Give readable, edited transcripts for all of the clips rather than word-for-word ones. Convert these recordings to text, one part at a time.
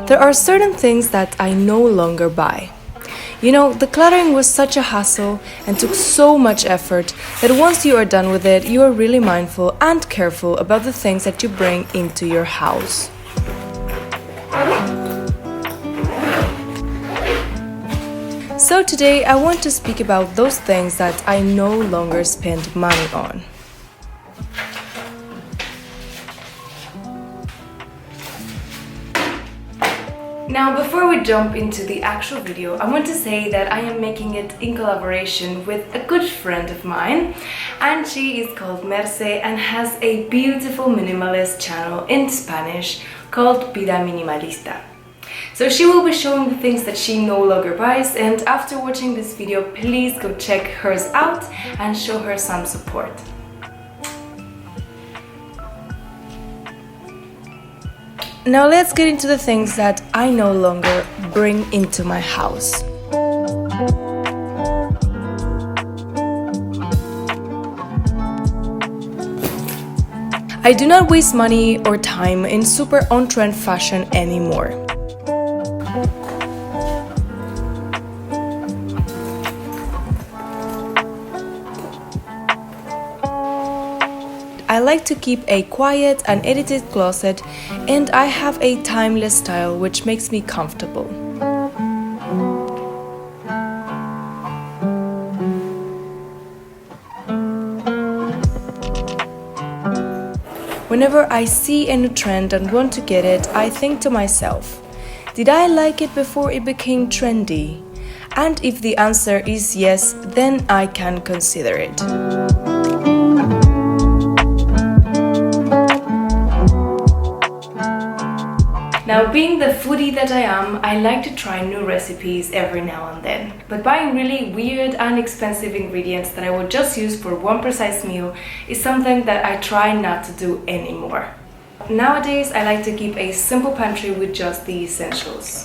There are certain things that I no longer buy. You know, decluttering was such a hassle and took so much effort that once you are done with it, you are really mindful and careful about the things that you bring into your house. So today I want to speak about those things that I no longer spend money on. Now, before we jump into the actual video, I want to say that I am making it in collaboration with a good friend of mine, and she is called Merce and has a beautiful minimalist channel in Spanish called Vida Minimalista. So she will be showing the things that she no longer buys, and after watching this video, please go check hers out and show her some support. Now let's get into the things that I no longer bring into my house. I do not waste money or time in super on-trend fashion anymore. I like to keep a quiet, unedited closet, and I have a timeless style which makes me comfortable. Whenever I see a new trend and want to get it, I think to myself, did I like it before it became trendy? And if the answer is yes, then I can consider it. Now, being the foodie that I am, I like to try new recipes every now and then. But buying really weird and expensive ingredients that I would just use for one precise meal is something that I try not to do anymore. Nowadays, I like to keep a simple pantry with just the essentials.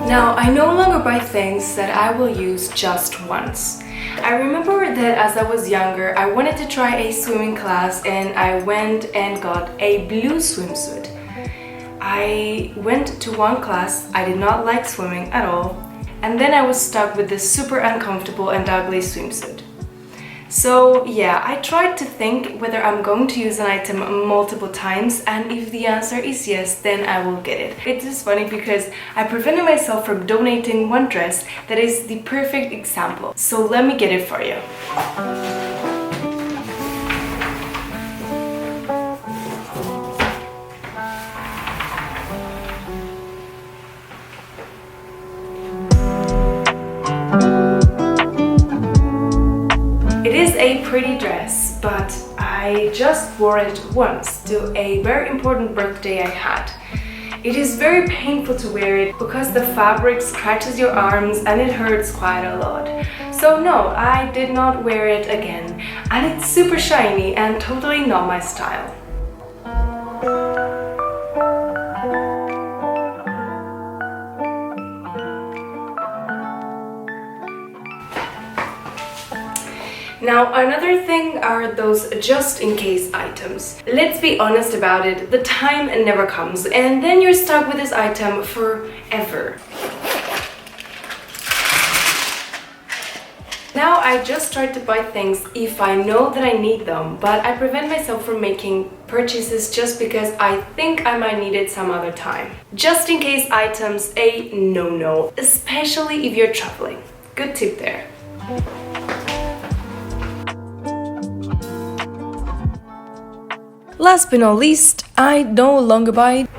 Now, I no longer buy things that I will use just once. I remember that as I was younger, I wanted to try a swimming class and I went and got a blue swimsuit. I went to one class, I did not like swimming at all, and then I was stuck with this super uncomfortable and ugly swimsuit. So yeah, I tried to think whether I'm going to use an item multiple times, and if the answer is yes, then I will get it. It is funny because I prevented myself from donating one dress that is the perfect example. So let me get it for you. It is a pretty dress, but I just wore it once to a very important birthday I had. It is very painful to wear it because the fabric scratches your arms and it hurts quite a lot. So no, I did not wear it again, and it's super shiny and totally not my style. Now, another thing are those just-in-case items. Let's be honest about it, the time never comes, and then you're stuck with this item forever. Now, I just try to buy things if I know that I need them, but I prevent myself from making purchases just because I think I might need it some other time. Just-in-case items, a no-no, especially if you're traveling. Good tip there. Last but not least, I no longer buy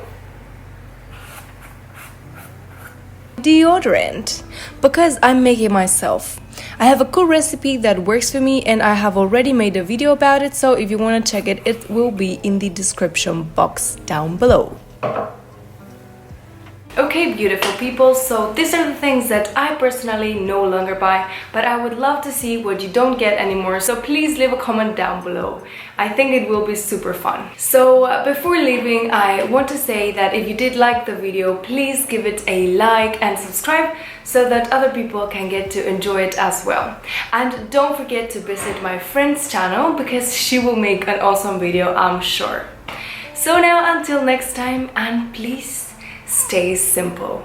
deodorant because I'm making it myself. I have a cool recipe that works for me and I have already made a video about it, so if you want to check it, it will be in the description box down below. Okay, beautiful people, so these are the things that I personally no longer buy, but I would love to see what you don't get anymore, so please leave a comment down below. I think it will be super fun. So before leaving, I want to say that if you did like the video, please give it a like and subscribe so that other people can get to enjoy it as well. And don't forget to visit my friend's channel because she will make an awesome video, I'm sure. So now until next time, and please stay simple.